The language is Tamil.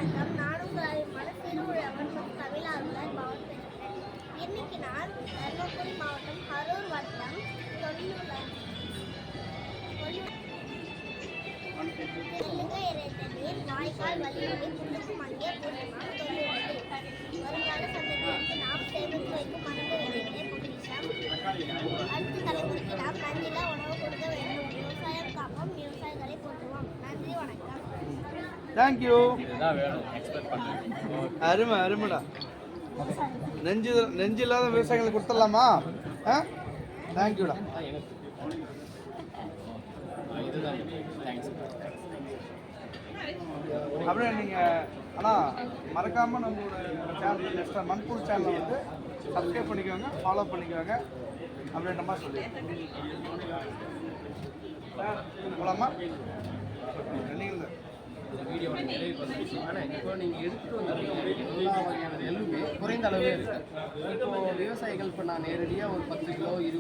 வணக்கம். நான் உங்கள் அறிமுகமான சிறுவிழாவன் மற்றும் தமிழார்வலர் பவன் பேசுகிறேன். இன்னைக்கு நான் தர்மபுரி மாவட்டம் கரூர் வட்டம் நெல்லுக இறைத்த நீர் வாய்க்கால் வழிவகை புல்லுக்கும் அங்கே பூர்ணமாக தொல்லுள்ளது. வருங்கால சந்ததியிற்கு நாம் சேமித்து வைக்கும் மரபு விதைகளே பொக்கிஷம். அடுத்த தலைமுறைக்கு நாம் நன்றில உணவு கொடுக்க வேண்டும். விவசாயம் காப்போம், விவசாயிகளை போற்றுவோம். நன்றி, வணக்கம். தேங்க்யூ. இதுதான் வேணும் எக்ஸ்பெக்ட் பண்ணுறேன். அருமை அருமைடா. நெஞ்சு இல்லாத விவசாயிகளுக்கு கொடுத்துடலாமா? தேங்க்யூடா. இதுதான் தேங்க்ஸ். அப்படியே நீங்கள் ஆனால் மறக்காமல் நம்மளோட சேனல் நெக்ஸ்ட் மண்பூர் சேனலை வந்து சப்ஸ்கிரைப் பண்ணிக்கோங்க, ஃபாலோ பண்ணிக்கோங்க அப்படின்ற மாதிரி சொல்லி போகலாமா? நீங்கள் வீடியோ நிறைவு பண்ணிடுச்சு. ஆனால் இப்போ நீங்கள் எடுத்துகிட்டு வந்திருக்கீங்க எல்லா வகையான நெல்லுமே குறைந்த அளவே இருக்குது. இப்போது விவசாயிகள் இப்போ நான் நேரடியாக ஒரு 10 கிலோ 20